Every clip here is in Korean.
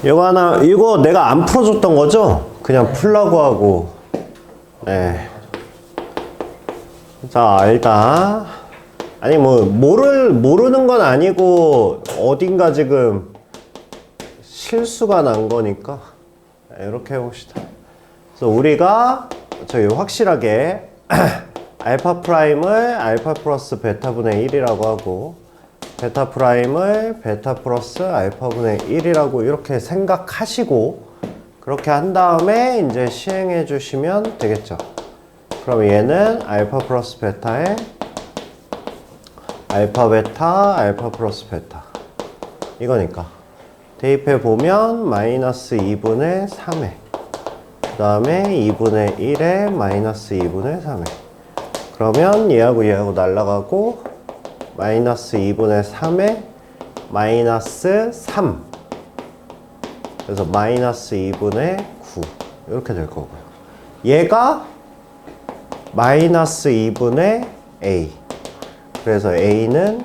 이거 하나, 이거 내가 안 풀어줬던 거죠? 그냥 풀라고 하고. 네. 자, 일단. 아니, 뭐, 모르는 건 아니고, 어딘가 지금 실수가 난 거니까. 네, 이렇게 해봅시다. 그래서 우리가, 저기 확실하게, 알파 프라임을 알파 플러스 베타분의 1이라고 하고, 베타 프라임을 베타 플러스 알파분의 1이라고 이렇게 생각하시고 그렇게 한 다음에 이제 시행해 주시면 되겠죠. 그럼 얘는 알파 플러스 베타에 알파 베타 알파 플러스 베타 이거니까 대입해 보면 마이너스 2분의 3에 그 다음에 2분의 1에 마이너스 2분의 3에 그러면 얘하고 날라가고 마이너스 2분의 3에 마이너스 3 그래서 마이너스 2분의 9 이렇게 될 거고요. 얘가 마이너스 2분의 a 그래서 a는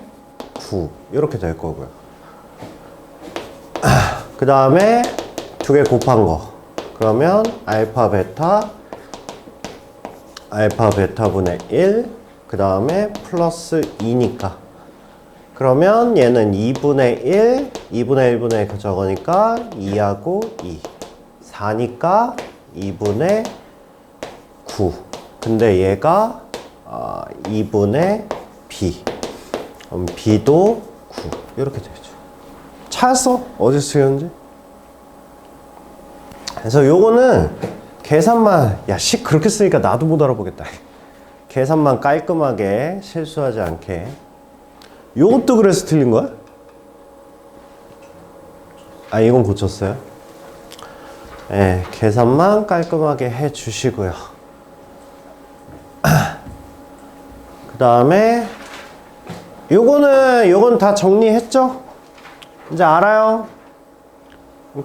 9 이렇게 될 거고요. 그 다음에 두 개 곱한 거 그러면 알파 베타분의 1 그 다음에 플러스 2니까 그러면 얘는 2분의 1 2분의 1분의 저거니까 2하고 2 4니까 2분의 9 근데 얘가 2분의 b 그럼 b도 9 이렇게 되죠. 찾았어? 어디서 쓰였는지? 그래서 요거는 계산만 야 그렇게 쓰니까 나도 못 알아보겠다. 계산만 깔끔하게 실수하지 않게. 요것도 그래서 틀린 거야? 아, 이건 고쳤어요? 네, 계산만 깔끔하게 해 주시고요. 그 다음에 요건 다 정리했죠? 이제 알아요?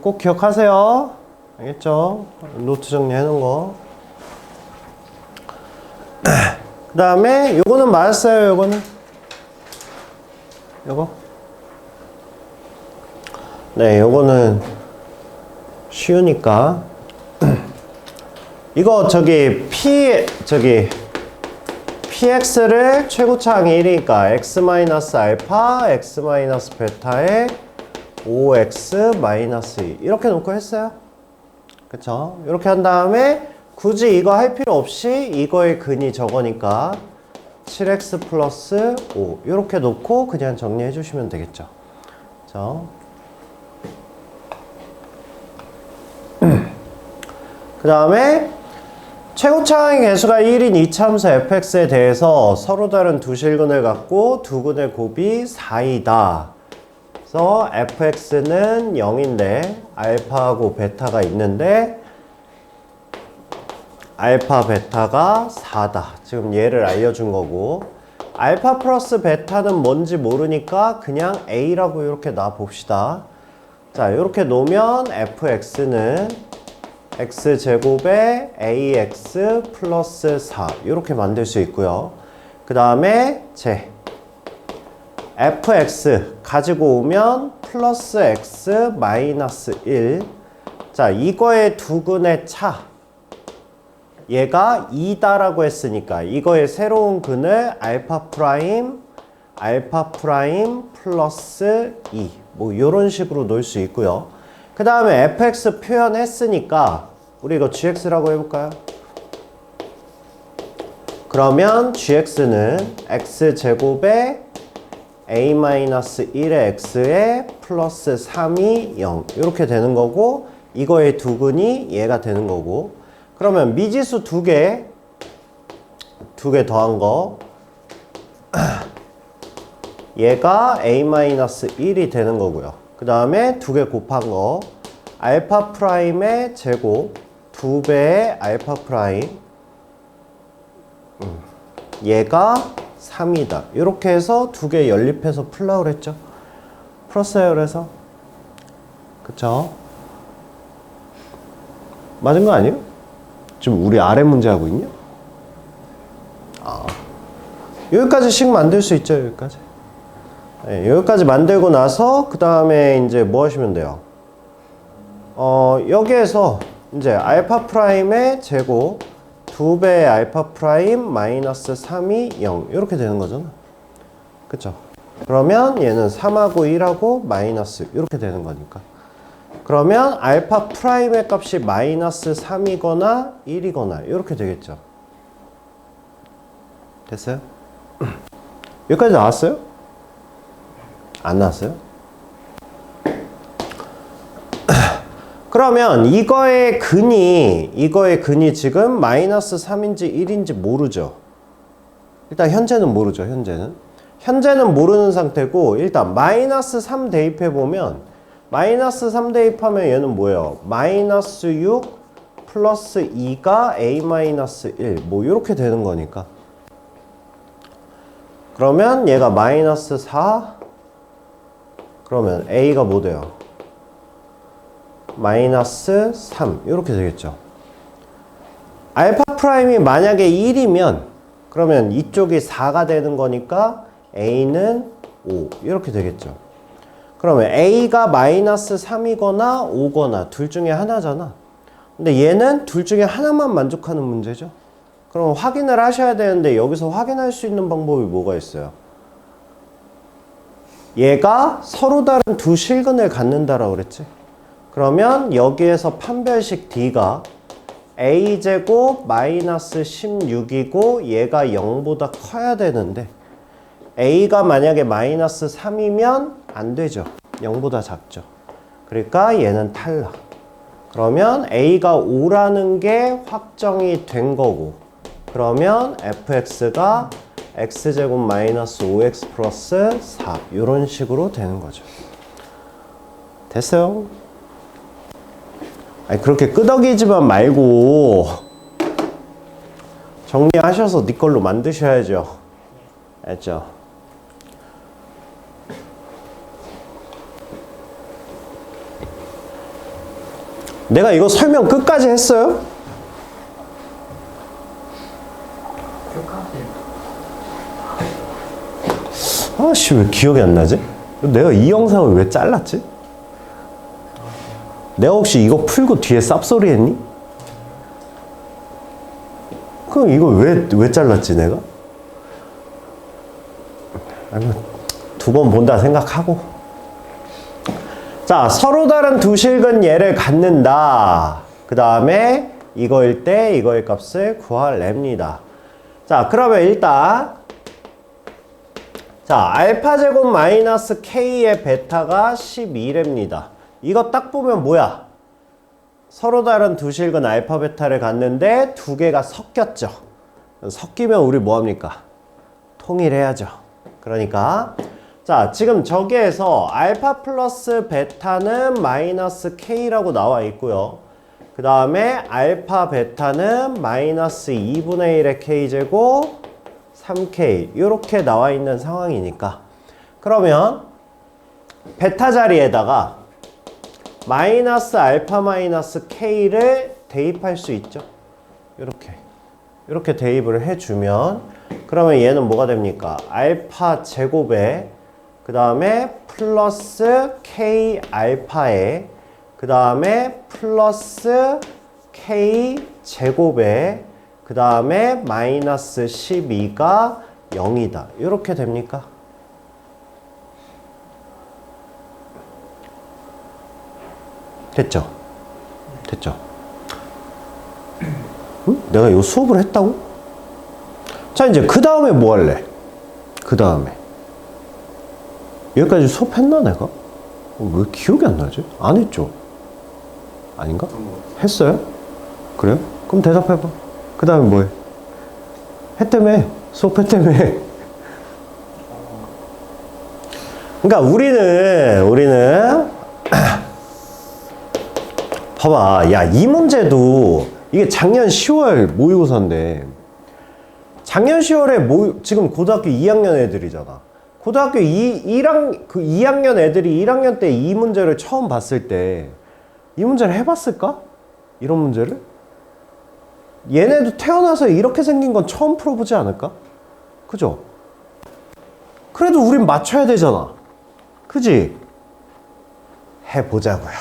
꼭 기억하세요. 알겠죠? 노트 정리해 놓은 거. 그 다음에 요거는 맞았어요. 요거 네 요거는 쉬우니까 이거 px를 최고차항이 1이니까 x 마이너스 알파 x 마이너스 베타에 5x 마이너스 2 이렇게 놓고 했어요. 그쵸? 이렇게 한 다음에 굳이 이거 할 필요 없이 이거의 근이 저거니까 7x 플러스 5 이렇게 놓고 그냥 정리해 주시면 되겠죠. 그 다음에 최고차항의 개수가 1인 이차함수 fx에 대해서 서로 다른 두 실근을 갖고 두 근의 곱이 4이다. 그래서 fx는 0인데 알파하고 베타가 있는데 알파 베타가 4다. 지금 얘를 알려준 거고 알파 플러스 베타는 뭔지 모르니까 그냥 a라고 이렇게 놔봅시다. 자, 이렇게 놓으면 fx는 x제곱에 ax 플러스 4 이렇게 만들 수 있고요. 그 다음에 fx 가지고 오면 플러스 x 마이너스 1 자, 이거의 두 근의 차 얘가 2다라고 했으니까 이거의 새로운 근을 알파 프라임 플러스 2 뭐 이런 식으로 놓을 수 있고요. 그 다음에 fx 표현했으니까 우리 이거 gx라고 해볼까요? 그러면 gx는 x제곱에 a-1의 x에 플러스 3이 0 이렇게 되는 거고 이거의 두 근이 얘가 되는 거고 그러면 미지수 두 개 더한 거 얘가 a-1이 되는 거고요. 그 다음에 두 개 곱한 거 알파 프라임의 제곱 2배의 알파 프라임 얘가 3이다. 이렇게 해서 두 개 연립해서 풀라고 그랬죠. 풀었어요. 그래서 그쵸? 맞은 거 아니에요? 지금 우리 아래 문제 하고 있냐? 여기까지 식 만들 수 있죠. 여기까지. 네, 여기까지 만들고 나서 그 다음에 이제 뭐 하시면 돼요? 여기에서 이제 알파 프라임의 제곱 2배 알파 프라임 마이너스 3이 0 이렇게 되는 거잖아. 그쵸? 그러면 얘는 3하고 1하고 마이너스 이렇게 되는 거니까. 그러면 알파 프라임의 값이 마이너스 3이거나 1이거나 이렇게 되겠죠. 됐어요? 여기까지 나왔어요? 안 나왔어요? 그러면 이거의 근이 지금 마이너스 3인지 1인지 모르죠. 일단 현재는 모르죠. 현재는 모르는 상태고, 일단 마이너스 3 대입해보면 마이너스 3 대입하면 얘는 뭐예요? 마이너스 6 플러스 2가 a 마이너스 1 뭐 이렇게 되는 거니까. 그러면 얘가 마이너스 4 그러면 a가 뭐 돼요? 마이너스 3 이렇게 되겠죠. 알파 프라임이 만약에 1이면 그러면 이쪽이 4가 되는 거니까 a는 5 이렇게 되겠죠. 그러면 a가 마이너스 3이거나 5거나 둘 중에 하나잖아. 근데 얘는 둘 중에 하나만 만족하는 문제죠. 그럼 확인을 하셔야 되는데 여기서 확인할 수 있는 방법이 뭐가 있어요? 얘가 서로 다른 두 실근을 갖는다라고 그랬지. 그러면 여기에서 판별식 D가 A제곱 마이너스 16이고 얘가 0보다 커야 되는데 A가 만약에 마이너스 3이면 안 되죠. 0보다 작죠. 그러니까 얘는 탈락. 그러면 A가 5라는 게 확정이 된 거고 그러면 fx가 x제곱 마이너스 5x 플러스 4 이런 식으로 되는 거죠. 됐어요? 아니 그렇게 끄덕이지만 말고 정리하셔서 네 걸로 만드셔야죠. 알죠? 내가 이거 설명 끝까지 했어요? 아씨 왜 기억이 안 나지? 내가 이 영상을 왜 잘랐지? 내가 혹시 이거 풀고 뒤에 쌉소리 했니? 그럼 이걸 왜 잘랐지 내가? 두 번 본다 생각하고. 자, 서로 다른 두 실근 얘를 갖는다. 그 다음에 이거일 때 이거의 값을 구하랍니다. 자, 그러면 일단 자, 알파 제곱 마이너스 k의 베타가 12랍니다. 이거 딱 보면 뭐야? 서로 다른 두 실근 알파 베타를 갖는데 두 개가 섞였죠. 섞이면 우리 뭐합니까? 통일해야죠. 그러니까 자, 지금 저기에서 알파 플러스 베타는 마이너스 k라고 나와 있고요. 그 다음에 알파 베타는 마이너스 2분의 1의 k제곱 3k 이렇게 나와 있는 상황이니까 그러면 베타 자리에다가 마이너스 알파 마이너스 k를 대입할 수 있죠. 이렇게 대입을 해주면 그러면 얘는 뭐가 됩니까? 알파 제곱에 그 다음에 플러스 k 알파에 그 다음에 플러스 k 제곱에 그 다음에 마이너스 12가 0이다. 이렇게 됩니까? 됐죠? 됐죠? 응? 내가 이 수업을 했다고? 자, 이제 그 다음에 뭐 할래? 그 다음에 여기까지 수업했나 내가? 왜 기억이 안 나지? 안 했죠? 아닌가? 했어요? 그래요? 그럼 대답해봐. 그 다음에 뭐해? 했다며. 수업했다며. 그러니까 우리는 봐봐. 야, 이 문제도 이게 작년 10월 모의고사인데 작년 10월에 지금 고등학교 2학년 애들이잖아. 고등학교 2학년 애들이 1학년 때 이 문제를 처음 봤을 때 이 문제를 해봤을까? 이런 문제를? 얘네도 태어나서 이렇게 생긴 건 처음 풀어보지 않을까? 그죠? 그래도 우린 맞춰야 되잖아. 그지? 해보자고요.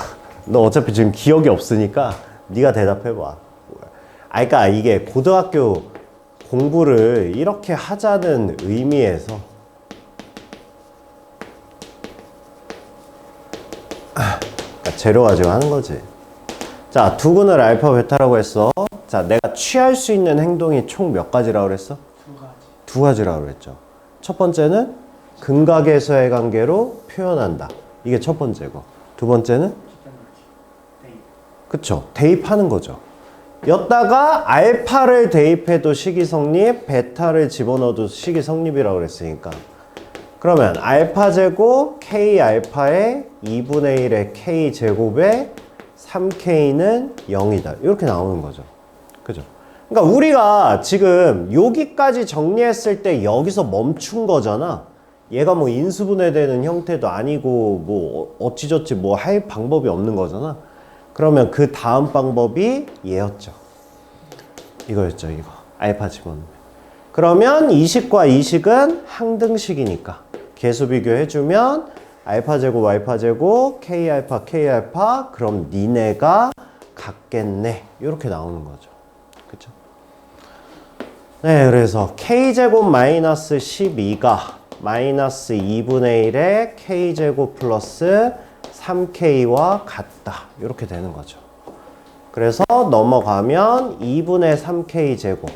너 어차피 지금 기억이 없으니까 네가 대답해봐. 그러니까 이게 고등학교 공부를 이렇게 하자는 의미에서 그러니까 재료 가지고 하는 거지. 자, 두근을 알파 베타라고 했어. 자, 내가 취할 수 있는 행동이 총 몇 가지라고 그랬어? 두 가지라고 그랬죠. 첫 번째는 근각에서의 관계로 표현한다. 이게 첫 번째고. 두 번째는 그쵸, 대입하는 거죠. 여기다가 알파를 대입해도 식이 성립, 베타를 집어넣어도 식이 성립이라고 그랬으니까 그러면 알파 제곱 k 알파의 2분의 1의 k 제곱에 3k는 0이다. 이렇게 나오는 거죠. 그죠? 그러니까 우리가 지금 여기까지 정리했을 때 여기서 멈춘 거잖아. 얘가 뭐 인수분해되는 형태도 아니고 뭐 어찌저찌 뭐 할 방법이 없는 거잖아. 그러면 그 다음 방법이 얘였죠. 이거였죠, 이거. 알파 집어넣으면. 그러면 이식과 이식은 항등식이니까 계수 비교해주면 알파 제곱 k 알파 그럼 니네가 같겠네. 이렇게 나오는 거죠. 그쵸? 네, 그래서 k 제곱 마이너스 12가 마이너스 2분의 1의 k 제곱 플러스 3k와 같다. 이렇게 되는 거죠. 그래서 넘어가면 2분의 3k 제곱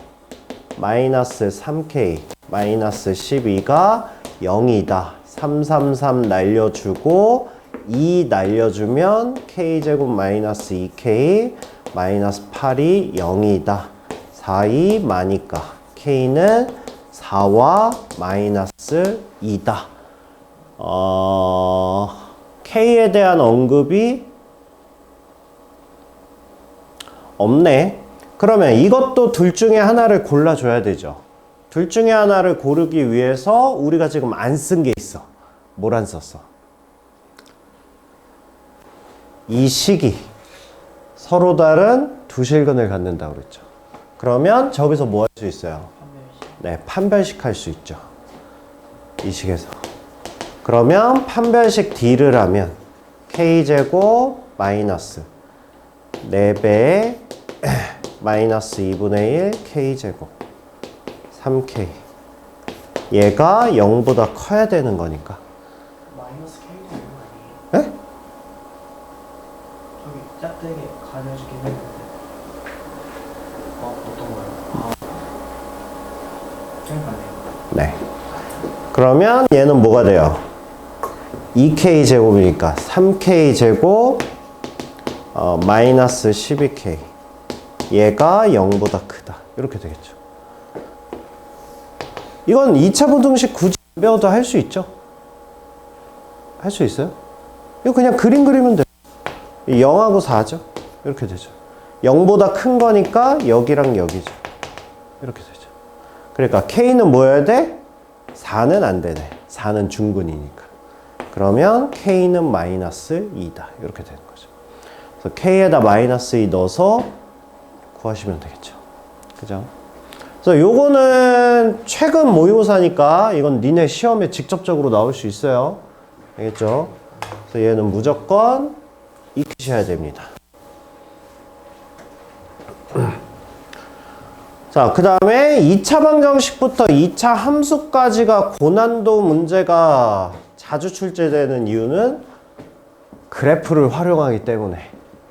마이너스 3k 마이너스 12가 0이다. 333 날려주고 2 날려주면 k 제곱 마이너스 2k 마이너스 8이 0이다. 4, 2 마니까 k는 4와 마이너스 2다. k에 대한 언급이 없네. 그러면 이것도 둘 중에 하나를 골라줘야 되죠. 둘 중에 하나를 고르기 위해서 우리가 지금 안 쓴 게 있어. 뭘 안 썼어? 이 식이 서로 다른 두 실근을 갖는다고 그랬죠. 그러면 저기서 뭐 할 수 있어요? 네, 판별식 할 수 있죠. 이 식에서. 그러면 판별식 D를 하면 K제곱 마이너스 4배의 마이너스 2분의 1 K제곱 3K 얘가 0보다 커야 되는 거니까 마이너스 K 되는 거 아니에요? 에? 저기 짝대기 가려주긴 했는데 어떤 거요? 생각나네요. 네. 그러면 얘는 뭐가 돼요? 2K 제곱이니까 3K 제곱 마이너스 12K 얘가 0보다 크다. 이렇게 되겠죠. 이건 2차 부등식 굳이 안 배워도 할 수 있죠? 할 수 있어요? 이거 그냥 그림 그리면 돼요. 0하고 4죠? 이렇게 되죠. 0보다 큰 거니까 여기랑 여기죠. 이렇게 되죠. 그러니까 K는 뭐여야 돼? 4는 안 되네. 4는 중근이니까. 그러면 K는 마이너스 2다. 이렇게 되는 거죠. 그래서 K에다 마이너스 2 넣어서 구하시면 되겠죠. 그죠? 그래서 요거는 최근 모의고사니까 이건 니네 시험에 직접적으로 나올 수 있어요. 알겠죠? 그래서 얘는 무조건 익히셔야 됩니다. 자, 그 다음에 2차 방정식부터 2차 함수까지가 고난도 문제가 자주 출제되는 이유는 그래프를 활용하기 때문에.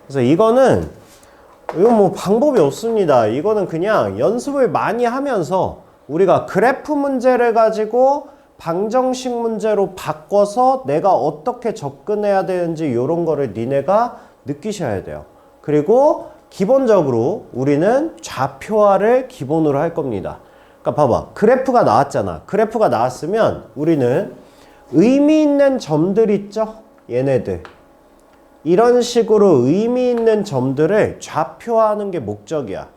그래서 이건 뭐 방법이 없습니다. 이거는 그냥 연습을 많이 하면서 우리가 그래프 문제를 가지고 방정식 문제로 바꿔서 내가 어떻게 접근해야 되는지 이런 거를 니네가 느끼셔야 돼요. 그리고 기본적으로 우리는 좌표화를 기본으로 할 겁니다. 그러니까 봐봐. 그래프가 나왔잖아. 그래프가 나왔으면 우리는 의미 있는 점들 있죠? 얘네들. 이런 식으로 의미 있는 점들을 좌표화하는 게 목적이야.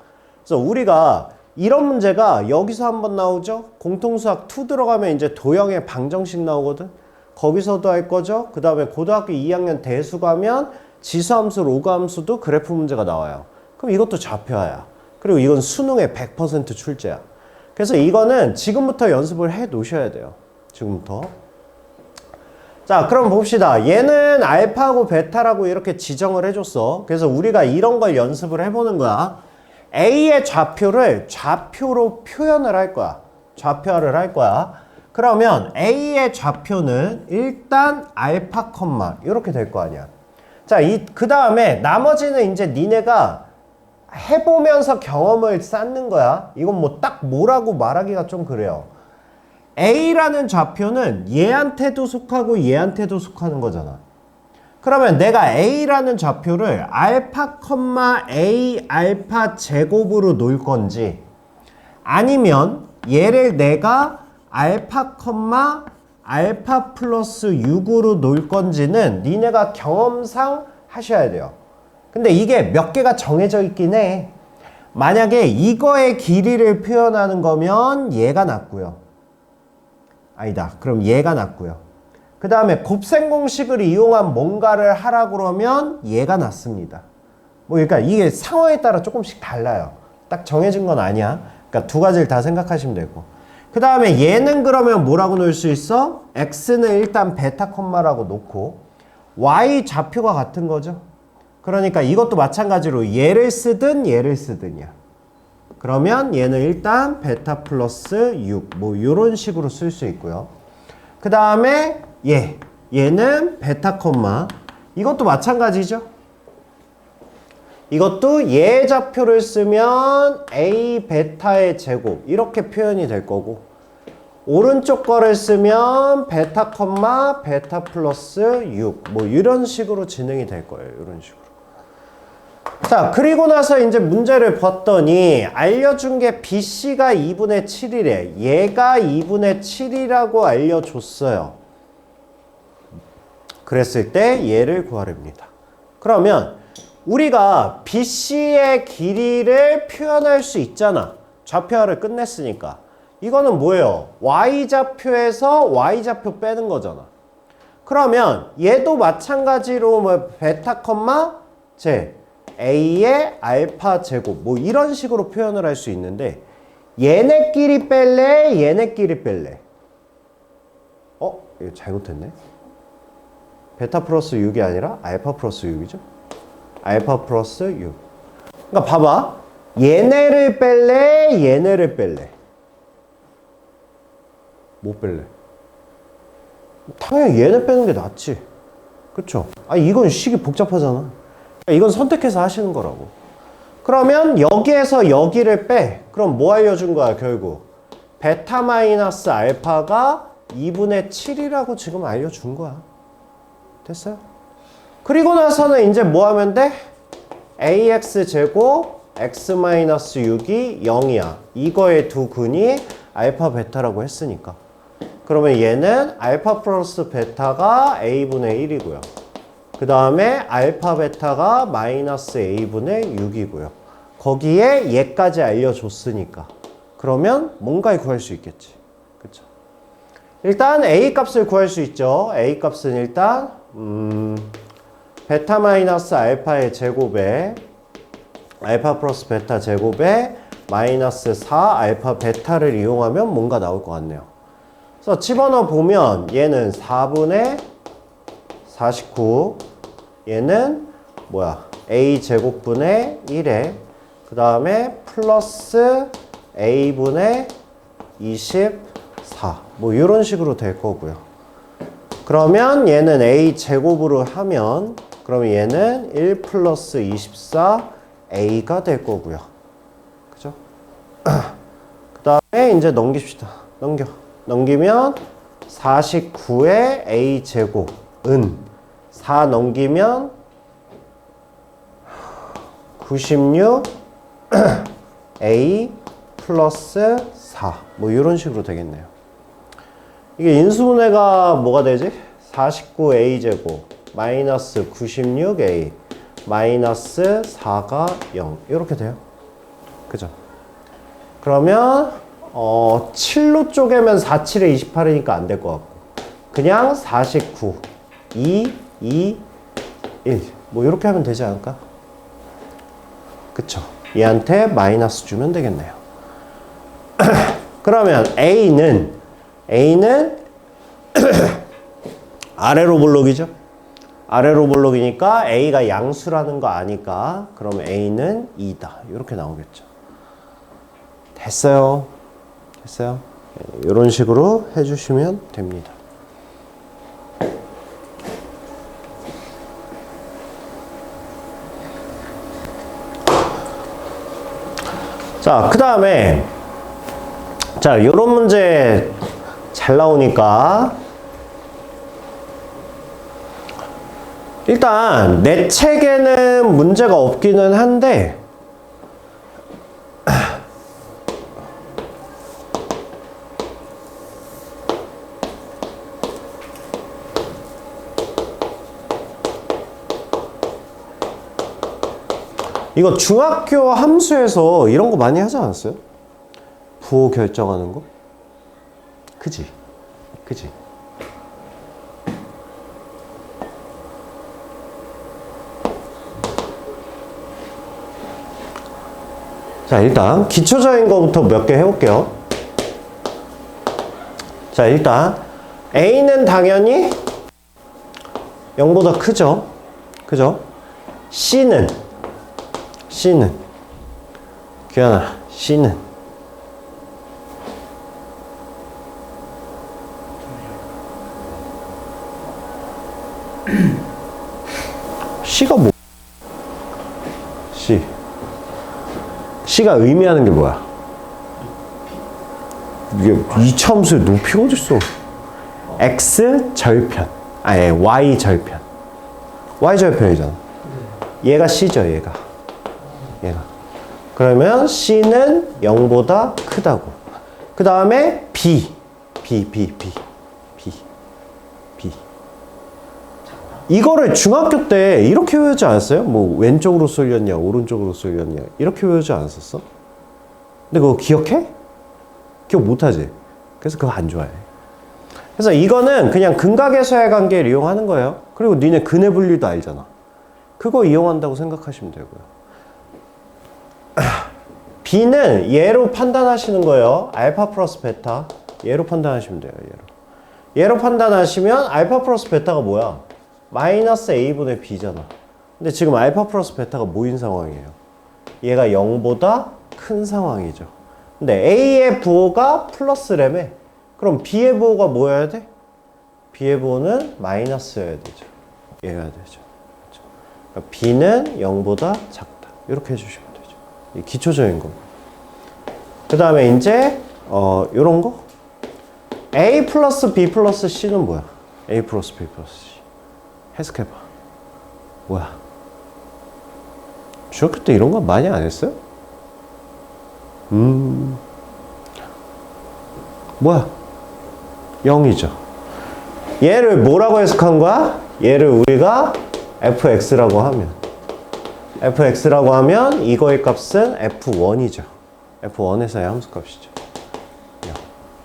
그래서 우리가 이런 문제가 여기서 한번 나오죠? 공통수학 2 들어가면 이제 도형의 방정식 나오거든? 거기서도 할 거죠? 그 다음에 고등학교 2학년 대수 가면 지수함수, 로그함수도 그래프 문제가 나와요. 그럼 이것도 좌표화야. 그리고 이건 수능에 100% 출제야. 그래서 이거는 지금부터 연습을 해 놓으셔야 돼요. 지금부터. 자, 그럼 봅시다. 얘는 알파하고 베타라고 이렇게 지정을 해줬어. 그래서 우리가 이런 걸 연습을 해보는 거야. A의 좌표를 좌표로 표현을 할 거야. 좌표화를 할 거야. 그러면 A의 좌표는 일단 알파 컴마 이렇게 될 거 아니야. 자, 그 다음에 나머지는 이제 니네가 해보면서 경험을 쌓는 거야. 이건 뭐 딱 뭐라고 말하기가 좀 그래요. A라는 좌표는 얘한테도 속하고 얘한테도 속하는 거잖아. 그러면 내가 A라는 좌표를 알파 컴마 A 알파 제곱으로 놓을 건지 아니면 얘를 내가 알파 컴마 알파 플러스 6으로 놓을 건지는 니네가 경험상 하셔야 돼요. 근데 이게 몇 개가 정해져 있긴 해. 만약에 이거의 길이를 표현하는 거면 얘가 낫고요. 아니다. 그럼 얘가 낫고요. 그 다음에 곱셈 공식을 이용한 뭔가를 하라 그러면 얘가 낫습니다. 뭐 그러니까 이게 상황에 따라 조금씩 달라요. 딱 정해진 건 아니야. 그러니까 두 가지를 다 생각하시면 되고. 그 다음에 얘는 그러면 뭐라고 놓을 수 있어? x는 일단 베타 콤마라고 놓고 y 좌표가 같은 거죠. 그러니까 이것도 마찬가지로 얘를 쓰든 얘를 쓰든이야. 그러면 얘는 일단 베타 플러스 6 뭐 이런 식으로 쓸 수 있고요. 그 다음에 얘는 베타 콤마 이것도 마찬가지죠. 이것도 얘 좌표를 쓰면 a 베타의 제곱 이렇게 표현이 될 거고 오른쪽 거를 쓰면 베타 콤마 베타 플러스 6 뭐 이런 식으로 진행이 될 거예요. 이런 식으로. 자, 그리고 나서 이제 문제를 봤더니 알려준 게 BC가 2분의 7이래. 얘가 2분의 7이라고 알려줬어요. 그랬을 때 얘를 구하랍니다. 그러면 우리가 BC의 길이를 표현할 수 있잖아. 좌표화를 끝냈으니까. 이거는 뭐예요? Y좌표에서 Y좌표 빼는 거잖아. 그러면 얘도 마찬가지로 뭐 베타 컴마 제 A의 알파 제곱 뭐 이런 식으로 표현을 할 수 있는데 얘네끼리 뺄래? 얘네끼리 뺄래? 이거 잘못했네. 베타 플러스 6이 아니라 알파 플러스 6이죠? 알파 플러스 6. 그러니까 봐봐. 얘네를 뺄래? 얘네를 뺄래? 뭐 뺄래? 당연히 얘네 빼는 게 낫지. 그쵸? 이건 식이 복잡하잖아. 이건 선택해서 하시는 거라고. 그러면 여기에서 여기를 빼. 그럼 뭐 알려준 거야 결국? 베타 마이너스 알파가 2분의 7이라고 지금 알려준 거야. 됐어요? 그리고 나서는 이제 뭐 하면 돼? ax 제곱 x 마이너스 6이 0이야. 이거의 두 근이 알파 베타라고 했으니까. 그러면 얘는 알파 플러스 베타가 a분의 1이고요. 그 다음에 알파 베타가 마이너스 a분의 6이고요. 거기에 얘까지 알려줬으니까. 그러면 뭔가를 구할 수 있겠지. 그쵸? 일단 a 값을 구할 수 있죠. a 값은 일단 베타 마이너스 알파의 제곱에 알파 플러스 베타 제곱에 마이너스 4 알파 베타를 이용하면 뭔가 나올 것 같네요. 그래서 집어넣어 보면 얘는 4분의 49 얘는 뭐야? a 제곱분의 1에 그 다음에 플러스 a분의 24 뭐 이런 식으로 될 거고요. 그러면 얘는 a 제곱으로 하면 그러면 얘는 1 플러스 24 a가 될 거고요. 그죠? 그 다음에 이제 넘깁시다. 넘기면 49의 a 제곱은 4 넘기면 96 a 플러스 4 뭐 이런 식으로 되겠네요. 이게 인수분해가 뭐가 되지? 49a 제곱 마이너스 96a 마이너스 4가 0 이렇게 돼요. 그죠? 그러면 7로 쪼개면 4, 7에 28이니까 안 될 것 같고 그냥 49 2, 2, 1 뭐 이렇게 하면 되지 않을까? 그쵸? 얘한테 마이너스 주면 되겠네요. 그러면 A는 아래로 볼록이죠? 아래로 볼록이니까 A가 양수라는 거 아니까 그럼 A는 2다. 이렇게 나오겠죠. 됐어요. 됐어요. 이런 식으로 해주시면 됩니다. 자, 그 다음에 자, 이런 문제 잘 나오니까 일단 내 책에는 문제가 없기는 한데 이거 중학교 함수에서 이런 거 많이 하지 않았어요? 부호 결정하는 거? 그지? 그지? 자, 일단 기초적인 거부터 몇 개 해볼게요. 자, 일단 A는 당연히 0보다 크죠? 그죠? C는 규현아, C는 C가 뭐? C가 의미하는 게 뭐야? 이게 이차함수의 높이가 어딨어? X 절편. 아니, Y 절편. Y 절편이잖아. 얘가 C죠, 얘가. 그러면 C는 0보다 크다고. 그 다음에 B. 이거를 중학교 때 이렇게 외우지 않았어요? 뭐 왼쪽으로 쏠렸냐 오른쪽으로 쏠렸냐 이렇게 외우지 않았었어? 근데 그거 기억해? 기억 못하지? 그래서 그거 안 좋아해. 그래서 이거는 그냥 근각에서의 관계를 이용하는 거예요. 그리고 니네 근의 분리도 알잖아. 그거 이용한다고 생각하시면 되고요. B는 얘로 판단하시는 거예요. 알파 플러스 베타. 얘로 판단하시면 돼요. 얘로 판단하시면 알파 플러스 베타가 뭐야? 마이너스 A분의 B잖아. 근데 지금 알파 플러스 베타가 모인 상황이에요. 얘가 0보다 큰 상황이죠. 근데 A의 부호가 플러스래매. 그럼 B의 부호가 뭐여야 돼? B의 부호는 마이너스여야 되죠. 얘여야 되죠. 그렇죠? 그러니까 B는 0보다 작다. 이렇게 해주시면 되죠. 이 기초적인 거. 그 다음에 이제 요런 거. A 플러스 B 플러스 C는 뭐야? A 플러스 B 플러스 C. 해석해봐. 뭐야? 중학교 때 이런 거 많이 안 했어요? 뭐야? 0이죠. 얘를 뭐라고 해석한 거야? 얘를 우리가 fx라고 하면 이거의 값은 f1이죠. f1에서의 함수값이죠.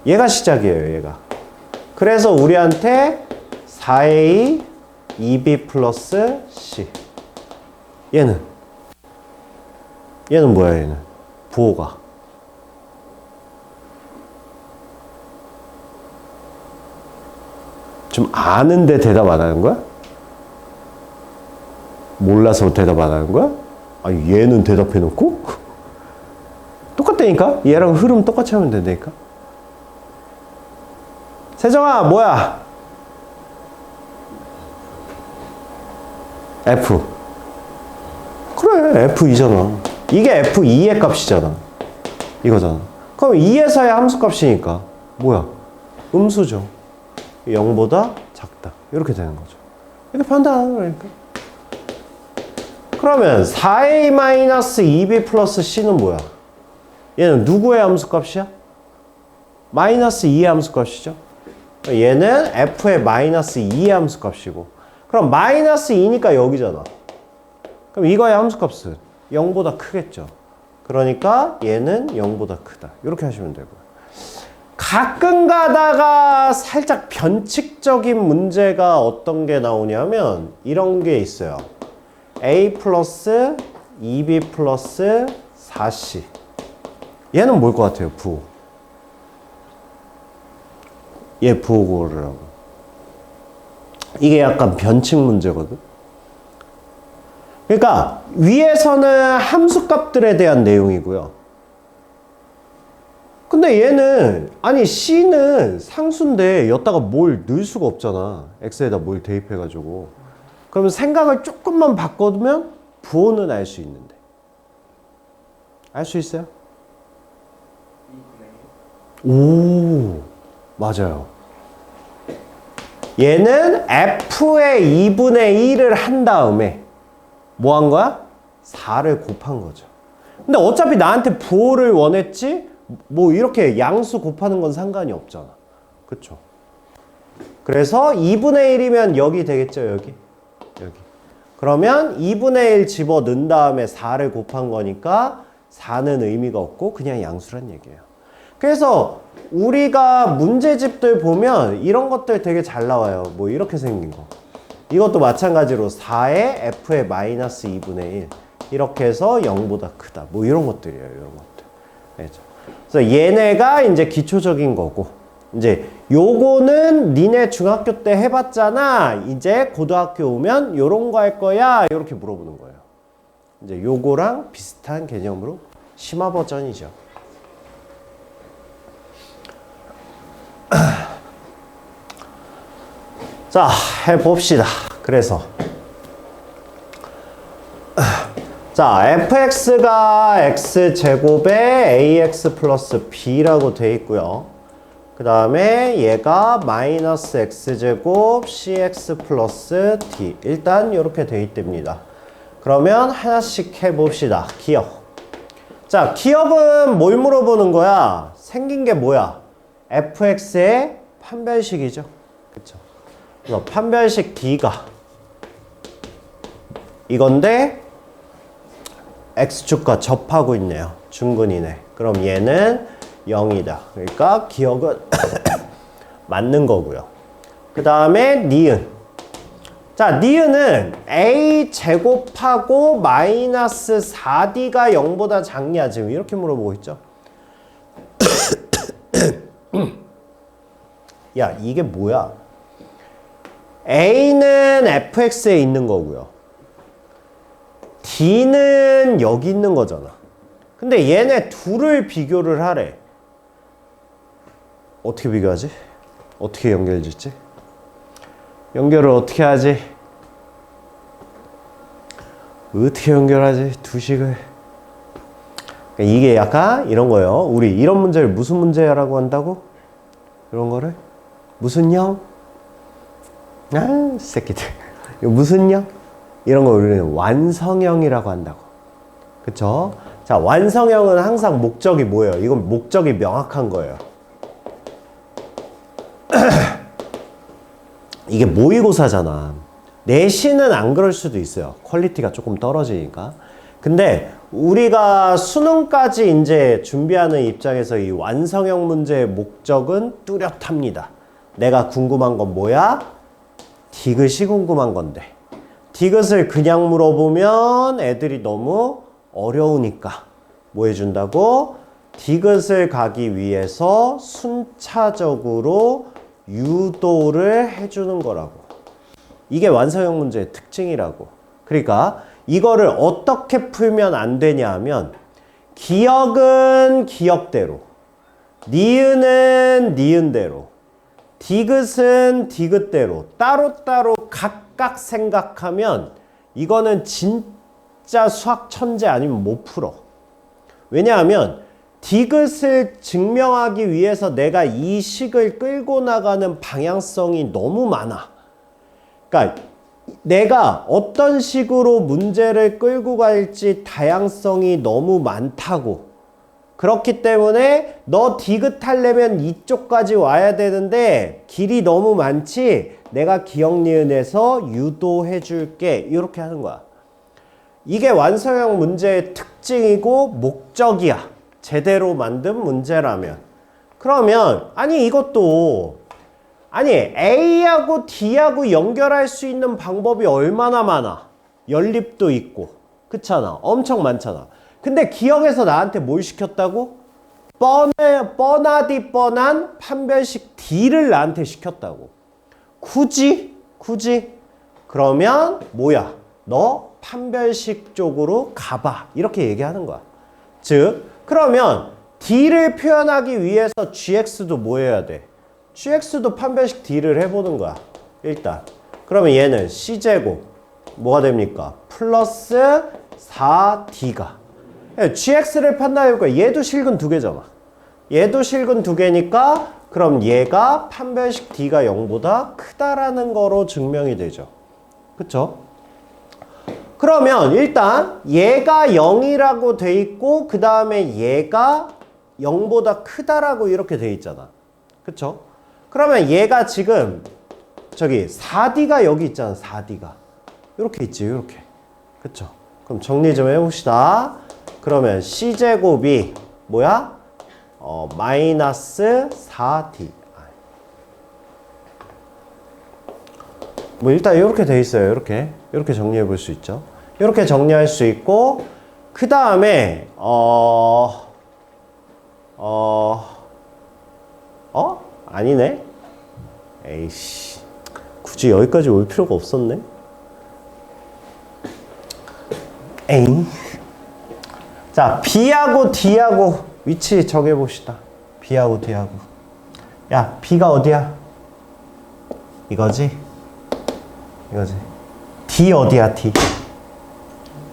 얘가 시작이에요, 얘가. 그래서 우리한테 4a 2b 플러스 c. 얘는 뭐야, 얘는? 부호가. 좀 아는데 대답 안 하는 거야? 몰라서 대답 안 하는 거야? 아니, 얘는 대답해 놓고? 똑같다니까? 얘랑 흐름 똑같이 하면 된다니까? 세정아, 뭐야? F. 그래, F2잖아. 이게 F2의 값이잖아. 이거잖아. 그럼 2에서의 함수값이니까 뭐야? 음수죠. 0보다 작다. 이렇게 되는 거죠. 이렇게 판단하는 거니까. 그러면 4a-2b 플러스 c는 뭐야? 얘는 누구의 함수값이야? 마이너스 2의 함수값이죠. 얘는 f의 마이너스 2의 함수값이고, 그럼 마이너스 2니까 여기잖아. 그럼 이거의 함수값은 0보다 크겠죠. 그러니까 얘는 0보다 크다. 이렇게 하시면 되고요. 가끔 가다가 살짝 변칙적인 문제가 어떤 게 나오냐면 이런 게 있어요. a 플러스 2b 플러스 4c. 얘는 뭘 것 같아요? 부호. 얘 부호 고르라고. 이게 약간 변칙 문제거든. 그러니까 위에서는 함수값들에 대한 내용이고요. 근데 얘는 아니 C는 상수인데 여기다가 뭘 넣을 수가 없잖아. X에다 뭘 대입해가지고. 그러면 생각을 조금만 바꿔두면 부호는 알 수 있는데. 알 수 있어요? 오, 맞아요. 얘는 F의 2분의 1을 한 다음에 뭐 한 거야? 4를 곱한 거죠. 근데 어차피 나한테 부호를 원했지 뭐 이렇게 양수 곱하는 건 상관이 없잖아. 그쵸? 그래서 2분의 1이면 여기 되겠죠, 여기? 여기. 그러면 2분의 1 집어 넣은 다음에 4를 곱한 거니까 4는 의미가 없고 그냥 양수란 얘기예요. 그래서 우리가 문제집들 보면 이런 것들 되게 잘 나와요. 뭐 이렇게 생긴 거. 이것도 마찬가지로 4의 f의 마이너스 2분의 1 이렇게 해서 0보다 크다. 뭐 이런 것들이에요. 이런 것들. 알죠? 그래서 얘네가 이제 기초적인 거고 이제 요거는 니네 중학교 때 해봤잖아. 이제 고등학교 오면 요런 거 할 거야. 이렇게 물어보는 거예요. 이제 요거랑 비슷한 개념으로 심화 버전이죠. 자, 해봅시다. 그래서 자, fx가 x제곱에 ax 플러스 b라고 돼 있고요. 그 다음에 얘가 마이너스 x제곱 cx 플러스 d. 일단 이렇게 돼 있답니다. 그러면 하나씩 해봅시다. 기억. 자, 기억은 뭘 물어보는 거야? 생긴 게 뭐야? fx의 판별식이죠. 그쵸? 그래서 판별식 d가 이건데 x축과 접하고 있네요. 중근이네. 그럼 얘는 0이다. 그러니까 기억은 맞는 거고요. 그 다음에 니은. 자, 니은은 a 제곱하고 마이너스 4d가 0보다 작냐 지금 이렇게 물어보고 있죠. 야, 이게 뭐야? a는 fx에 있는 거고요. d는 여기 있는 거잖아. 근데 얘네 둘을 비교를 하래. 어떻게 비교하지? 어떻게 연결짓지? 연결을 어떻게 하지? 어떻게 연결하지? 두 식을. 그러니까 이게 약간 이런 거예요. 우리 이런 문제를 무슨 문제라고 한다고? 이런 거를? 무슨 형? 아, 새끼들. 이거 무슨 형? 이런 거 우리는 완성형이라고 한다고. 그쵸? 자, 완성형은 항상 목적이 뭐예요? 이건 목적이 명확한 거예요. 이게 모의고사잖아. 내신은 안 그럴 수도 있어요. 퀄리티가 조금 떨어지니까. 근데 우리가 수능까지 이제 준비하는 입장에서 이 완성형 문제의 목적은 뚜렷합니다. 내가 궁금한 건 뭐야? 디귿이 궁금한 건데. 디귿을 그냥 물어보면 애들이 너무 어려우니까 뭐 해준다고? 디귿을 가기 위해서 순차적으로 유도를 해주는 거라고. 이게 완성형 문제의 특징이라고. 그러니까 이거를 어떻게 풀면 안 되냐 하면 기억은 기억대로, 니은은 니은대로, 디귿은 디귿대로 따로따로 각각 생각하면 이거는 진짜 수학 천재 아니면 못 풀어. 왜냐하면 디귿을 증명하기 위해서 내가 이 식을 끌고 나가는 방향성이 너무 많아. 그러니까 내가 어떤 식으로 문제를 끌고 갈지 다양성이 너무 많다고. 그렇기 때문에 너 디귿 하려면 이쪽까지 와야 되는데 길이 너무 많지. 내가 기억 니은에서 유도해 줄게. 이렇게 하는 거야. 이게 완성형 문제의 특징이고 목적이야. 제대로 만든 문제라면. 그러면 아니 이것도 아니 A하고 D하고 연결할 수 있는 방법이 얼마나 많아. 연립도 있고 그렇잖아. 엄청 많잖아. 근데 기억에서 나한테 뭘 시켰다고? 뻔하디 뻔한 판별식 D를 나한테 시켰다고. 굳이 굳이? 그러면 뭐야? 너 판별식 쪽으로 가봐. 이렇게 얘기하는 거야. 즉, 그러면 D를 표현하기 위해서 GX도 뭐 해야 돼? GX도 판별식 D를 해보는 거야. 일단. 그러면 얘는 C제곱. 뭐가 됩니까? 플러스 4D가. GX를 판단해볼까? 얘도 실근 두 개잖아. 얘도 실근 두 개니까 그럼 얘가 판별식 D가 0보다 크다라는 거로 증명이 되죠. 그쵸? 그러면 일단 얘가 0이라고 돼 있고 그 다음에 얘가 0보다 크다라고 이렇게 돼 있잖아. 그쵸? 그러면 얘가 지금 저기 4D가 여기 있잖아. 4D가. 이렇게 있지. 이렇게. 그쵸? 그럼 정리 좀 해봅시다. 그러면 C제곱이 뭐야? 마이너스 4D. 뭐 일단 이렇게 돼 있어요. 이렇게 정리해 볼 수 있죠. 이렇게 정리할 수 있고 그 다음에 아니네. 에이씨, 굳이 여기까지 올 필요가 없었네. 에잉. 자, B하고 D하고 위치 정해봅시다. B하고 D하고. 야, B가 어디야? 이거지? 이거지. D 어디야, D?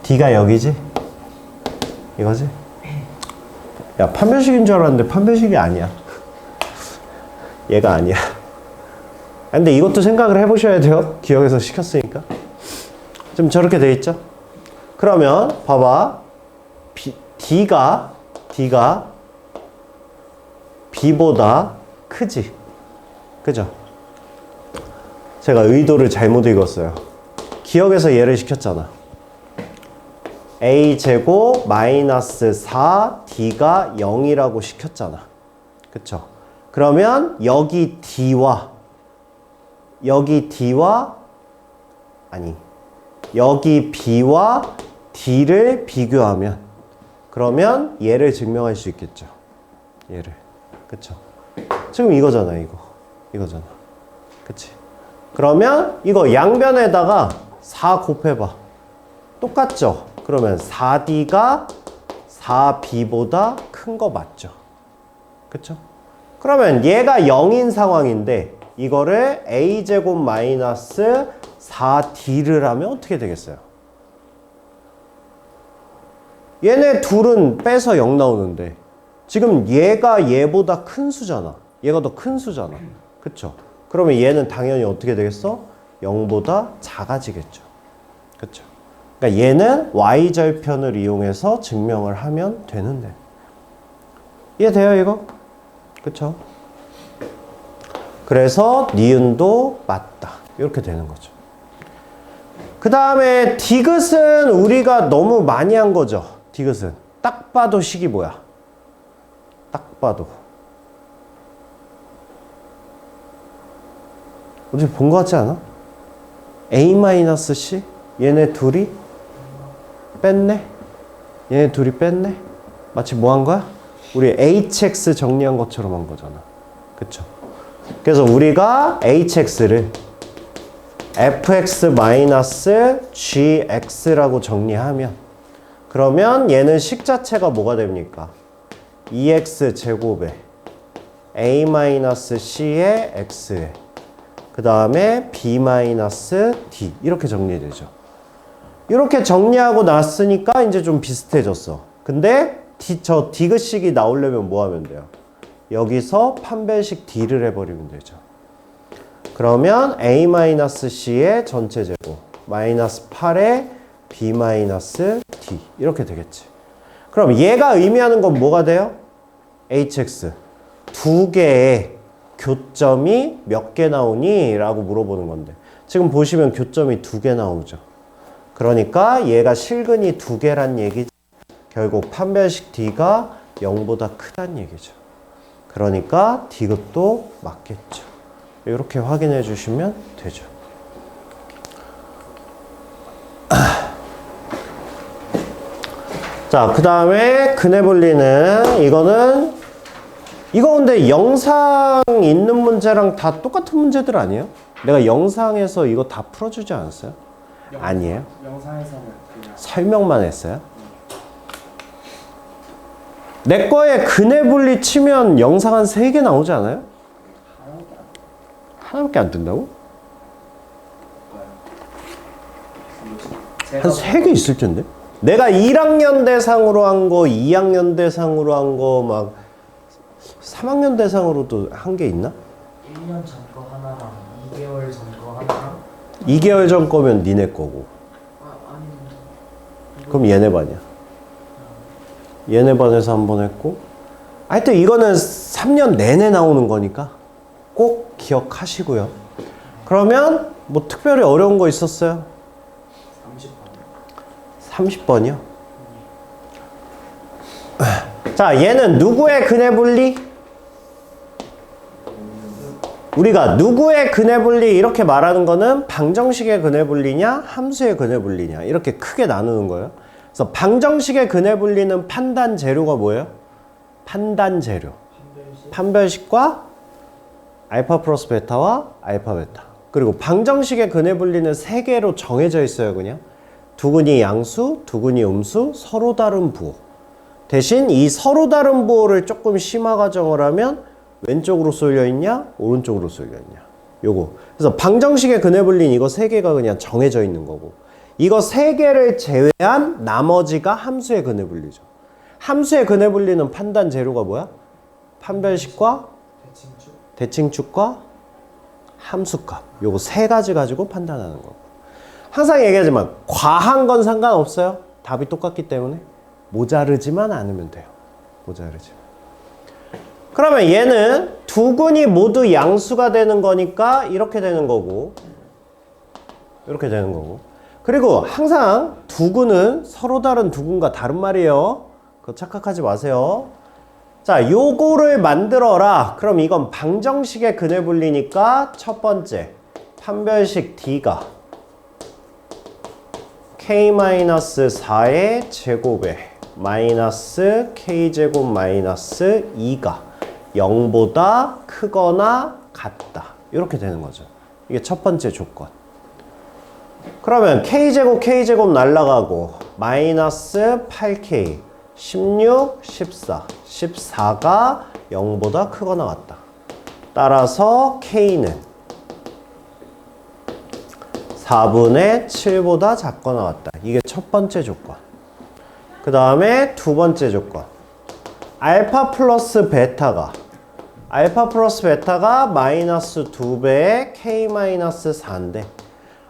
D가 여기지? 이거지? 야, 판별식인 줄 알았는데 판별식이 아니야. 얘가 아니야. 근데 이것도 생각을 해보셔야 돼요. 기억에서 시켰으니까. 좀 저렇게 돼 있죠? 그러면 봐봐. D가 B보다 크지? 그죠? 제가 의도를 잘못 읽었어요. 기억에서 얘를 시켰잖아. A제곱 마이너스 4D가 0이라고 시켰잖아. 그쵸? 그러면 여기 D와 여기 B와 D를 비교하면 그러면 얘를 증명할 수 있겠죠. 얘를. 그쵸? 지금 이거잖아, 이거잖아. 그치? 그러면 이거 양변에다가 4 곱해봐. 똑같죠? 그러면 4D가 4B보다 큰 거 맞죠? 그쵸? 그러면 얘가 0인 상황인데 이거를 A제곱 마이너스 4D를 하면 어떻게 되겠어요? 얘네 둘은 빼서 0 나오는데 지금 얘가 얘보다 큰 수잖아. 얘가 더 큰 수잖아. 그쵸? 그러면 얘는 당연히 어떻게 되겠어? 0보다 작아지겠죠. 그쵸? 그러니까 얘는 Y절편을 이용해서 증명을 하면 되는데. 이해돼요, 이거? 그쵸? 그래서 니은도 맞다. 이렇게 되는 거죠. 그 다음에 디귿은 우리가 너무 많이 한 거죠. 디귿은. 딱 봐도 식이 뭐야? 딱 봐도. 어디 본 거 같지 않아? A-C? 얘네 둘이 뺐네? 얘네 둘이 뺐네? 마치 뭐 한 거야? 우리 HX 정리한 것처럼 한 거잖아. 그쵸? 그래서 우리가 HX를 fx-gx라고 정리하면 그러면 얘는 식 자체가 뭐가 됩니까? 2x 제곱에 a-c의 x에 그 다음에 b-d 이렇게 정리되죠. 이렇게 정리하고 났으니까 이제 좀 비슷해졌어. 근데 저 디귿식이 나오려면 뭐 하면 돼요? 여기서 판별식 d를 해버리면 되죠. 그러면 a-c의 전체 제곱 마이너스 8에 b-d 이렇게 되겠지. 그럼 얘가 의미하는 건 뭐가 돼요? hx 두 개의 교점이 몇 개 나오니? 라고 물어보는 건데 지금 보시면 교점이 두 개 나오죠. 그러니까 얘가 실근이 두 개란 얘기지. 결국 판별식 D가 0보다 크단 얘기죠. 그러니까 디귿도 맞겠죠. 이렇게 확인해 주시면 되죠. 자, 그 다음에 근해분리는 이거 근데 영상 있는 문제랑 다 똑같은 문제들 아니에요? 내가 영상에서 이거 다 풀어주지 않았어요? 아니에요? 영상에서는 그냥 설명만 했어요? 내 거에 근해 분리 치면 영상 한 3개 나오지 않아요? 하나밖에 안 뜬다고? 한 3개 있을 텐데? 내가 1학년 대상으로 한 거, 2학년 대상으로 한 거, 막 3학년 대상으로도 한 게 있나? 1년 전 거 하나랑 2개월 전 거 하나랑 2개월 전 거면 니네 거고. 아니 그럼 얘네 반이야. 얘네 반에서 한 번 했고. 하여튼 이거는 3년 내내 나오는 거니까 꼭 기억하시고요. 그러면 뭐 특별히 어려운 거 있었어요? 30번이요? 자, 얘는 누구의 근해 분리? 우리가 누구의 근해 분리 이렇게 말하는 거는 방정식의 근해 분리냐, 함수의 근해 분리냐 이렇게 크게 나누는 거예요. 그래서 방정식의 근해 분리는 판단 재료가 뭐예요? 판단 재료. 판별식과 알파 플러스 베타와 알파 베타. 그리고 방정식의 근해 분리는 3개로 정해져 있어요, 그냥. 두근이 양수, 두근이 음수, 서로 다른 부호. 대신 이 서로 다른 부호를 조금 심화 가정을 하면 왼쪽으로 쏠려 있냐, 오른쪽으로 쏠려 있냐. 요거. 그래서 방정식의 근해 분리는 이거 3개가 그냥 정해져 있는 거고. 이거 3개를 제외한 나머지가 함수의 근해 분리죠. 함수의 근해 분리는 판단 재료가 뭐야? 판별식과 대칭축과 함수값. 요거 3가지 가지고 판단하는 거고. 항상 얘기하지만 과한 건 상관없어요. 답이 똑같기 때문에 모자르지만 않으면 돼요. 모자르지. 그러면 얘는 두근이 모두 양수가 되는 거니까 이렇게 되는 거고 이렇게 되는 거고. 그리고 항상 두근은 서로 다른 두근과 다른 말이에요. 그거 착각하지 마세요. 자, 요거를 만들어라. 그럼 이건 방정식의 근해 분리니까 첫 번째 판별식 D가 k-4의 제곱에 마이너스 k제곱 마이너스 2가 0보다 크거나 같다. 이렇게 되는 거죠. 이게 첫 번째 조건. 그러면 k제곱 날라가고 마이너스 8k 16, 14 14가 0보다 크거나 같다. 따라서 k는 4분의 7보다 작거나 같다. 이게 첫 번째 조건. 그 다음에 두 번째 조건. 알파 플러스 베타가 마이너스 2배의 k 마이너스 4인데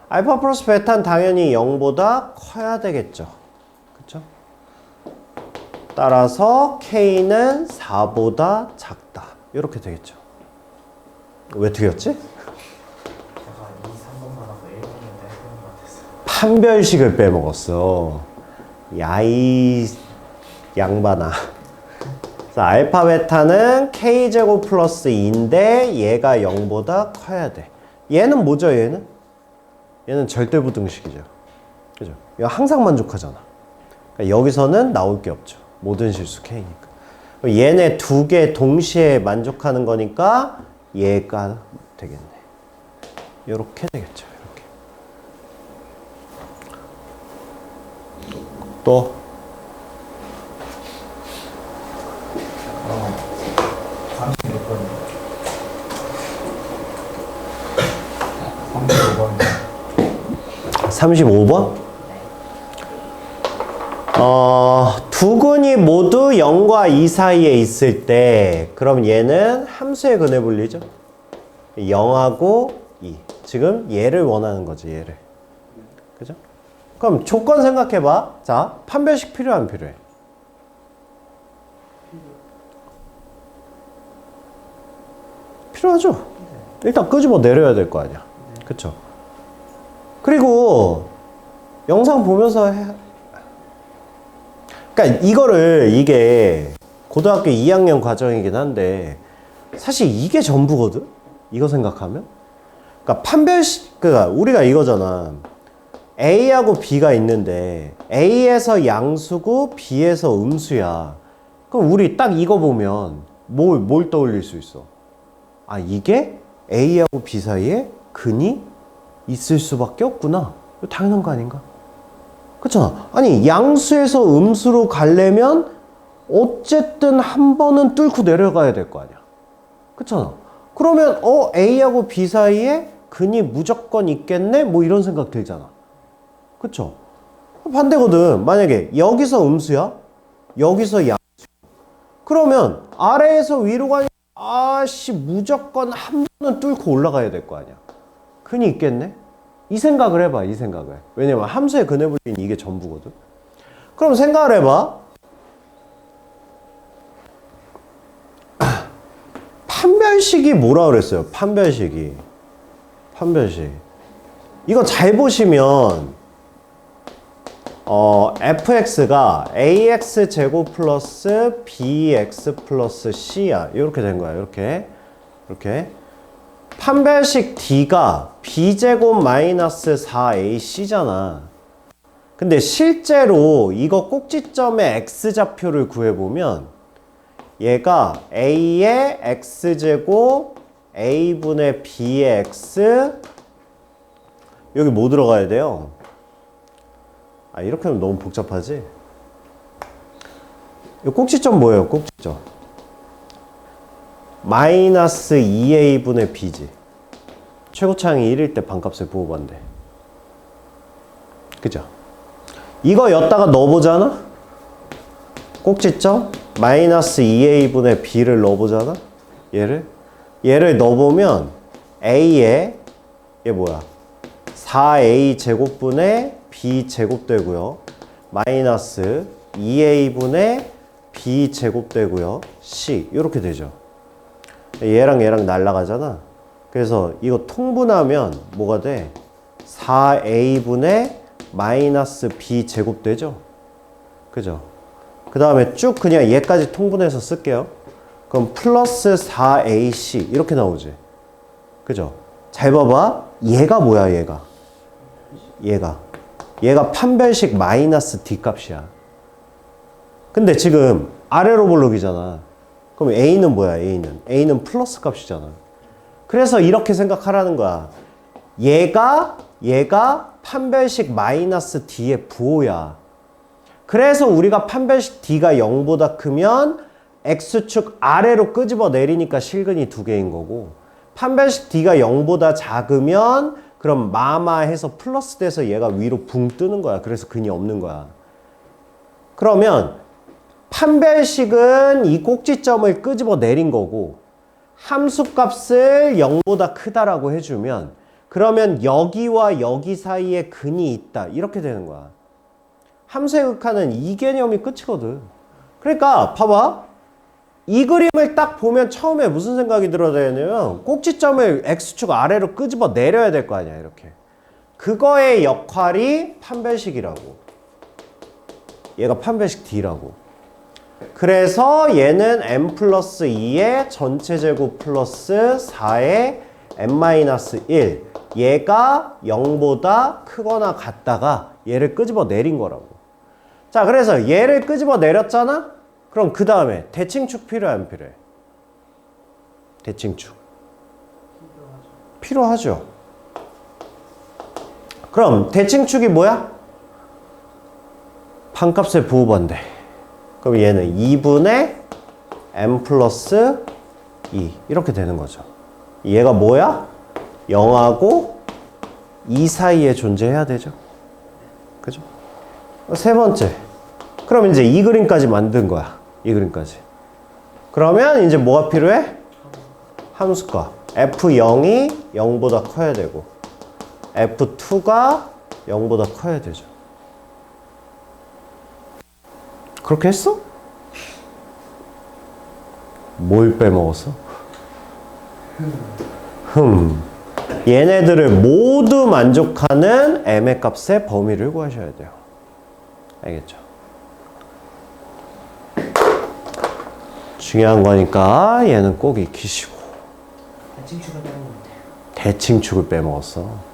알파 플러스 베타는 당연히 0보다 커야 되겠죠. 그쵸? 따라서 k는 4보다 작다. 이렇게 되겠죠. 왜 틀렸지? 판별식을 빼먹었어. 야이 양반아. 자, 알파 베타는 k제곱 플러스 2인데 얘가 0보다 커야 돼. 얘는 뭐죠, 얘는? 얘는 절대부등식이죠. 그죠? 이거 항상 만족하잖아. 그러니까 여기서는 나올 게 없죠. 모든 실수 k니까. 얘네 2개 동시에 만족하는 거니까 얘가 되겠네. 요렇게 되겠죠. 이렇게. 또 35번? 두근이 모두 0과 2 사이에 있을 때 그럼 얘는 함수의 근해 분리죠. 0하고 2. 지금 얘를 원하는 거지, 얘를. 그죠? 그럼 조건 생각해봐. 자, 판별식 필요해, 안 필요해? 필요하죠? 일단 끄집어 내려야 될 거 아니야. 그쵸? 그리고 영상 보면서 그러니까 이게 고등학교 2학년 과정이긴 한데 사실 이게 전부거든? 이거 생각하면? 그러니까 그러니까 우리가 이거잖아. A하고 B가 있는데 A에서 양수고 B에서 음수야. 그럼 우리 딱 이거 보면 뭘 떠올릴 수 있어? 아, 이게 A하고 B 사이에 근이 있을 수밖에 없구나. 이거 당연한 거 아닌가? 그렇잖아. 아니 양수에서 음수로 가려면 어쨌든 한 번은 뚫고 내려가야 될 거 아니야. 그렇잖아. 그러면 A하고 B 사이에 근이 무조건 있겠네? 뭐 이런 생각 들잖아. 그쵸? 반대거든. 만약에 여기서 음수야? 여기서 양수야? 그러면 아래에서 위로 가니 무조건 한 번은 뚫고 올라가야 될 거 아니야. 근이 있겠네? 이 생각을 해봐. 이 생각을. 왜냐면 함수의 근의 분리는 이게 전부거든. 그럼 생각을 해봐. 판별식이 뭐라 그랬어요? 판별식이. 판별식. 이거 잘 보시면 fx가 ax 제곱 플러스 bx 플러스 c야. 이렇게 된 거야. 이렇게. 판별식 d가 b제곱 마이너스 4ac잖아. 근데 실제로 이거 꼭지점의 x좌표를 구해보면 얘가 a의 x제곱 a분의 b의 x 여기 뭐 들어가야 돼요? 이렇게 하면 너무 복잡하지? 이 꼭지점 뭐예요? 꼭지점 마이너스 2a분의 b지. 최고차항이 1일 때 반값을 부호반대. 그죠? 이거 였다가 넣어보잖아? 꼭지점 마이너스 2a분의 b를 넣어보잖아? 얘를 넣어보면 a에 얘 뭐야? 4a 제곱분의 b 제곱 되고요. 마이너스 2a분의 b 제곱 되고요. c 이렇게 되죠. 얘랑 날라가잖아. 그래서 이거 통분하면 뭐가 돼? 4a분의 마이너스 b 제곱 되죠? 그죠? 그 다음에 쭉 그냥 얘까지 통분해서 쓸게요. 그럼 플러스 4ac 이렇게 나오지. 그죠? 잘 봐봐. 얘가 뭐야 얘가 판별식 마이너스 d 값이야. 근데 지금 아래로 볼록이잖아. 그럼 a는 뭐야? a는 플러스 값이잖아. 그래서 이렇게 생각하라는 거야. 얘가 판별식 마이너스 d의 부호야. 그래서 우리가 판별식 d가 0보다 크면 x축 아래로 끄집어 내리니까 실근이 2개인 거고, 판별식 d가 0보다 작으면 그럼 마마해서 플러스 돼서 얘가 위로 붕 뜨는 거야. 그래서 근이 없는 거야. 그러면 판별식은 이 꼭지점을 끄집어 내린 거고, 함수값을 0보다 크다라고 해주면 그러면 여기와 여기 사이에 근이 있다. 이렇게 되는 거야. 함수의 극한은 이 개념이 끝이거든. 그러니까 봐봐. 이 그림을 딱 보면 처음에 무슨 생각이 들어야 되냐면 꼭지점을 x축 아래로 끄집어 내려야 될 거 아니야. 이렇게. 그거의 역할이 판별식이라고. 얘가 판별식 d라고. 그래서 얘는 m 플러스 2의 전체 제곱 플러스 4의 m-1. 얘가 0보다 크거나 같다가 얘를 끄집어 내린 거라고. 자, 그래서 얘를 끄집어 내렸잖아? 그럼 그 다음에 대칭축 필요해, 안 필요해? 대칭축. 필요하죠. 그럼 대칭축이 뭐야? 반값의 부호반대. 그럼 얘는 2분의 m 플러스 2 이렇게 되는 거죠. 얘가 뭐야? 0하고 2 사이에 존재해야 되죠. 그죠? 세 번째. 그럼 이제 이 그림까지 만든 거야. 이 그림까지. 그러면 이제 뭐가 필요해? 함수값. F0이 0보다 커야 되고 F2가 0보다 커야 되죠. 그렇게 했어? 뭘 빼먹었어? 얘네들을 모두 만족하는 m의 값의 범위를 구하셔야 돼요. 알겠죠? 중요한 거니까 얘는 꼭 익히시고. 대칭축을 빼먹는데. 대칭축을 빼먹었어.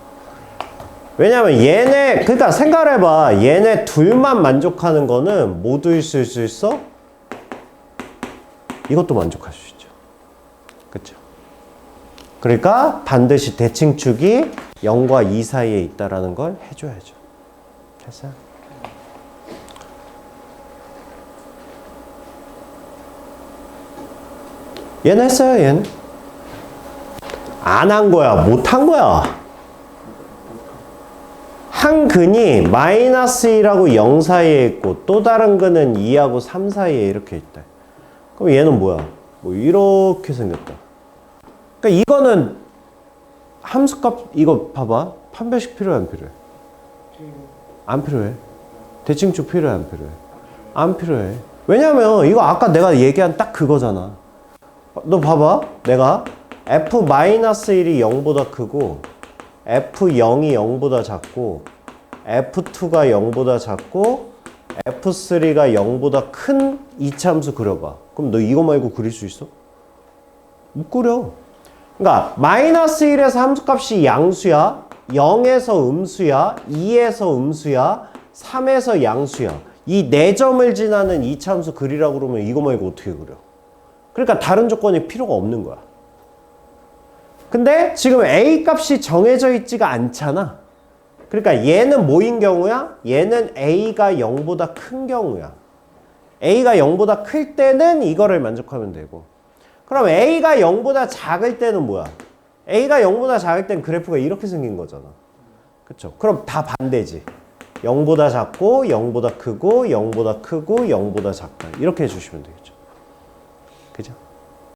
왜냐면 얘네, 그러니까 생각을 해봐. 얘네 둘만 만족하는 거는 모두 있을 수 있어? 이것도 만족할 수 있죠. 그쵸? 그러니까 반드시 대칭축이 0과 2 사이에 있다라는 걸 해줘야죠. 됐어요? 얘는 했어요, 얘는? 안 한 거야, 못 한 거야. 한 근이 마이너스 1하고 0 사이에 있고 또 다른 근은 2하고 3 사이에 이렇게 있다. 그럼 얘는 뭐야? 뭐 이렇게 생겼다. 그러니까 이거는 함수값 이거 봐봐. 판별식 필요해 안 필요해? 안 필요해. 대칭축 필요해 안 필요해? 안 필요해. 왜냐면 이거 아까 내가 얘기한 딱 그거잖아. 너 봐봐. 내가 f-1이 0보다 크고 f0이 0보다 작고 f2가 0보다 작고 f3가 0보다 큰 이차함수 그려봐. 그럼 너 이거 말고 그릴 수 있어? 못 그려. 그러니까 마이너스 1에서 함수값이 양수야, 0에서 음수야, 2에서 음수야, 3에서 양수야. 이 4점을 지나는 이차함수 그리라고 그러면 이거 말고 어떻게 그려? 그러니까 다른 조건이 필요가 없는 거야. 근데 지금 A 값이 정해져 있지가 않잖아. 그러니까 얘는 뭐인 경우야? 얘는 A가 0보다 큰 경우야. A가 0보다 클 때는 이거를 만족하면 되고, 그럼 A가 0보다 작을 때는 뭐야? A가 0보다 작을 땐 그래프가 이렇게 생긴 거잖아. 그쵸? 그럼 다 반대지. 0보다 작고 0보다 크고 0보다 크고 0보다 작다. 이렇게 해주시면 되겠죠.